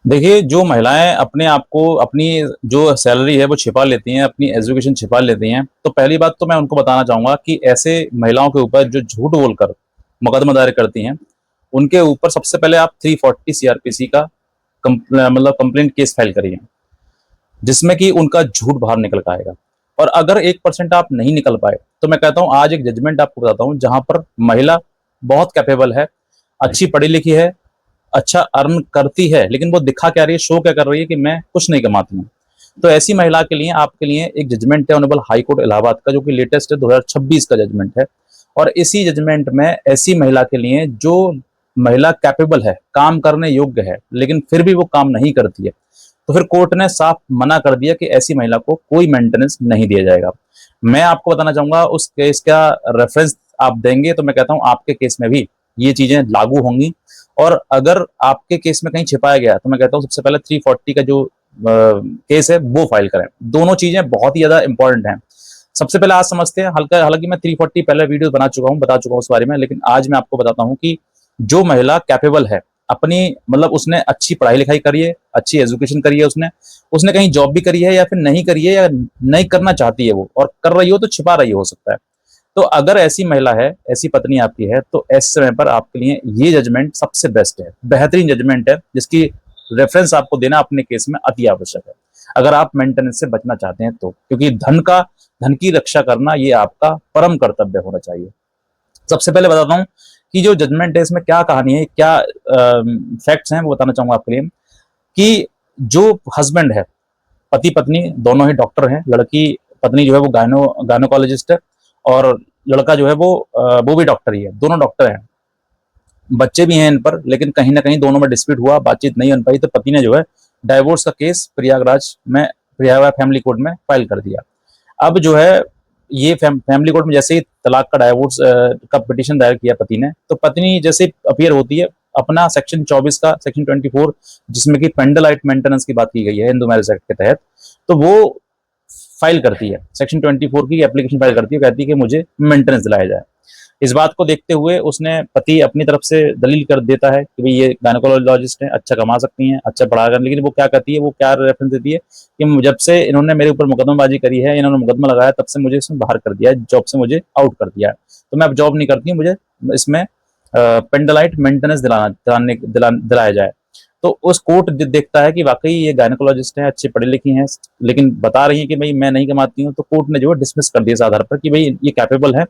देखिए, जो महिलाएँ अपने आप को अपनी जो सैलरी है वो छिपा लेती हैं, अपनी एजुकेशन छिपा लेती हैं, तो पहली बात तो मैं उनको बताना चाहूँगा कि ऐसे महिलाओं के ऊपर जो झूठ बोलकर मुकदमा दायर करती हैं, उनके ऊपर सबसे पहले आप 340 सीआरपीसी का मतलब कंप्लेंट केस फाइल करिए, जिसमें कि उनका झूठ बाहर निकल के आएगा। और अगर 1% आप नहीं निकल पाए, तो मैं कहता हूँ आज एक जजमेंट आपको बताता हूँ, जहाँ पर महिला बहुत कैपेबल है, अच्छी पढ़ी-लिखी है, अच्छा अर्न करती है, लेकिन वो दिखा क्या रही है, शो क्या कर रही है कि मैं कुछ नहीं कमाती हूँ। तो ऐसी महिला के लिए आपके लिए एक जजमेंट है ऑनरेबल हाई कोर्ट इलाहाबाद का, जो कि लेटेस्ट है, 2026 का जजमेंट है। और इसी जजमेंट में ऐसी महिला के लिए जो महिला कैपेबल है, काम करने योग्य है, लेकिन फिर भी वो काम नहीं करती है, तो फिर कोर्ट ने साफ मना कर दिया कि ऐसी महिला को कोई मेंटेनेंस नहीं दिया जाएगा। मैं आपको बताना चाहूंगा उस केस का रेफरेंस आप देंगे तो मैं कहता हूं आपके केस में भी ये चीजें लागू होंगी। और अगर आपके केस में कहीं छिपाया गया तो मैं कहता हूं सबसे पहले 340 का जो केस है वो फाइल करें। दोनों चीजें बहुत ही ज्यादा इंपॉर्टेंट हैं। सबसे पहले आज समझते हैं, हल्का हालांकि मैं 340 पहले वीडियो बता चुका हूं उस बारे में, लेकिन आज मैं आपको बताता हूं कि जो महिला कैपेबल है, अपनी मतलब उसने अच्छी पढ़ाई लिखाई करी है, अच्छी एजुकेशन करी है, उसने उसने कहीं जॉब भी करी है या फिर नहीं करी है, या नहीं करना चाहती है वो, और कर रही हो तो छिपा रही हो सकता है। तो अगर ऐसी महिला है, ऐसी पत्नी आपकी है, तो ऐसे समय पर आपके लिए ये जजमेंट सबसे बेस्ट है, बेहतरीन जजमेंट है, जिसकी रेफरेंस आपको देना अपने केस में अति आवश्यक है, अगर आप मेंटेनेंस से बचना चाहते हैं तो, क्योंकि धन की रक्षा करना ये आपका परम कर्तव्य होना चाहिए। सबसे पहले बताता हूँ कि जो जजमेंट है इसमें क्या कहानी है, क्या फैक्ट्स हैं, वो बताना चाहूंगा आपके लिए। कि जो हस्बैंड है, पति पत्नी दोनों ही डॉक्टर हैं, लड़की पत्नी जो है वो गायनोकोलॉजिस्ट है, और लड़का जो है वो भी डॉक्टर ही है, दोनों डॉक्टर हैं। बच्चे भी हैं इन पर, लेकिन कहीं ना कहीं दोनों में डिस्प्यूट हुआ, बातचीत नहीं बन पाई, तो पति ने जो है डाइवोर्स का केस प्रयागराज फैमिली कोर्ट में फाइल कर दिया। अब जो है ये फैमिली कोर्ट में जैसे ही तलाक का डाइवोर्स का पिटीशन दायर किया पति ने, तो पत्नी जैसे अपियर होती है, अपना सेक्शन 24 का सेक्शन 24, जिसमें कि पेंडलाइट मेंटेनेंस की बात की गई है हिंदू मैरिज एक्ट के तहत, तो वो फाइल करती है, सेक्शन 24 की एप्लीकेशन फाइल करती है, कहती है कि मुझे मेंटेनेंस दिलाया जाए। इस बात को देखते हुए उसने पति अपनी तरफ से दलील कर देता है कि भाई ये गायनोकोलॉजिस्ट हैं, अच्छा कमा सकती हैं, अच्छा पढ़ा कर, लेकिन वो क्या कहती है, वो क्या रेफरेंस देती है कि जब से इन्होंने मेरे ऊपर मुकदमाबाजी करी है, इन्होंने मुकदमा लगाया, तब से मुझे इसमें बाहर कर दिया है, जॉब से मुझे आउट कर दिया है, तो मैं अब जॉब नहीं करती हूँ, मुझे इसमें पेंडलाइट मेंटेनेंस दिलाया जाए। तो उस कोर्ट देखता है कि वाकई ये गायनोकोलॉजिस्ट हैं, अच्छी पढ़ी लिखी हैं, लेकिन बता रही हैं कि भाई मैं नहीं कमाती हूँ, तो कोर्ट ने जो है डिसमिस कर दिया इस आधार पर कि भाई ये कैपेबल है,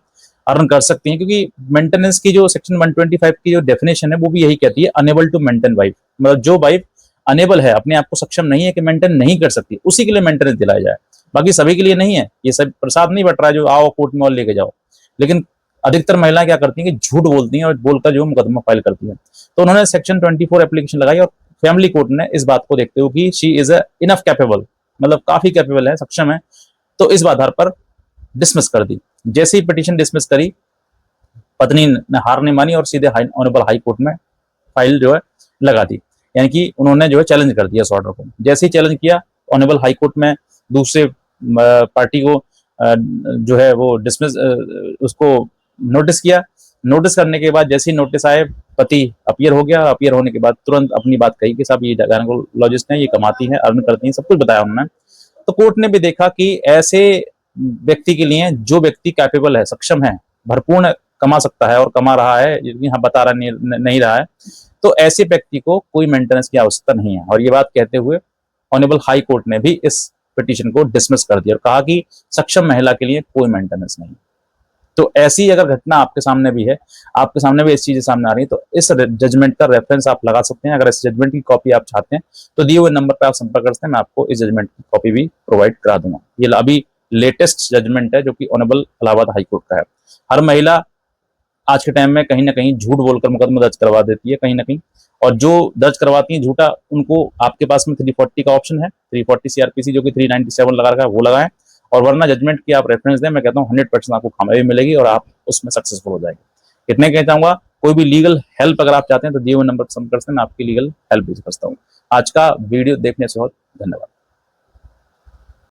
अर्न कर सकती हैं, क्योंकि मेंटेनेंस की जो सेक्शन 125 की जो डेफिनेशन है वो भी यही कहती है, अनेबल टू मेंटेन वाइफ, मतलब जो वाइफ अनेबल है, अपने आप को सक्षम नहीं है कि मेंटेन नहीं कर सकती, उसी के लिए मेंटेनेंस दिलाया जाए, बाकी सभी के लिए नहीं है। ये सब प्रसाद नहीं बट रहा है जो आओ कोर्ट में और लेके जाओ। लेकिन अधिकतर महिलाएं क्या करती हैं कि झूठ बोलती हैं और बोलकर जो मुकदमा फाइल करती हैं। तो उन्होंने सेक्शन 24 एप्लीकेशन लगाई, और फैमिली कोर्ट ने इस बात को देखते हुए कि शी इज इनफ कैपेबल, मतलब काफी कैपेबल है, सक्षम है, तो इस आधार पर डिसमिस कर दी। जैसे ही पिटीशन डिसमिस करी, पत्नी ने हार नहीं मानी और सीधे ऑनरेबल हाई कोर्ट में फाइल जो है लगा दी, यानी कि उन्होंने जो है चैलेंज कर दिया इस ऑर्डर को। जैसे ही चैलेंज किया, ऑनरेबल हाई कोर्ट में दूसरे पार्टी को जो है वो डिसमिस उसको नोटिस किया। नोटिस करने के बाद जैसे ही नोटिस आए, पति अपियर हो गया, अपियर होने के बाद तुरंत अपनी बात कही कि साहब ये गायनोकोलॉजिस्ट हैं, ये कमाती हैं, अर्न करती हैं, सब कुछ बताया उन्होंने। तो कोर्ट ने भी देखा कि ऐसे व्यक्ति के लिए, जो व्यक्ति कैपेबल है, सक्षम है, भरपूर कमा सकता है और कमा रहा है, यहाँ बता रहा नहीं रहा है, तो ऐसे व्यक्ति को कोई मेंटेनेंस की आवश्यकता नहीं है। और ये बात कहते हुए ऑनरेबल हाई कोर्ट ने भी इस पिटीशन को डिसमिस कर दिया और कहा कि सक्षम महिला के लिए कोई मेंटेनेंस नहीं। तो ऐसी अगर घटना आपके सामने भी है, आपके सामने भी ऐसी चीजें सामने आ रही है, तो इस जजमेंट का रेफरेंस आप लगा सकते हैं। अगर इस जजमेंट की कॉपी आप चाहते हैं तो दिए हुए नंबर पर आप संपर्क कर सकते हैं, मैं आपको इस जजमेंट की कॉपी भी प्रोवाइड करा दूंगा। ये अभी लेटेस्ट जजमेंट है जो कि ऑनरेबल इलाहाबाद हाई कोर्ट का है। हर महिला आज के टाइम में कहीं ना कहीं झूठ बोलकर मुकदमा दर्ज करवा देती है कहीं ना कहीं, और जो दर्ज करवाती है झूठा, उनको आपके पास में 340 का ऑप्शन है, 340 सीआरपीसी जो कि 397 लगा रखा है वो लगाएं, और वरना जजमेंट की आप रेफरेंस दें, मैं कहता हूँ 100% आपको कामयाबी मिलेगी और आप उसमें सक्सेसफुल हो जाएंगे। इतने कहना चाहूंगा, कोई भी लीगल हेल्प अगर आप चाहते हैं तो दिए हुए नंबर पर संपर्क करें, मैं आपकी लीगल हेल्प भी कर सकता हूँ। आज का वीडियो देखने से बहुत धन्यवाद।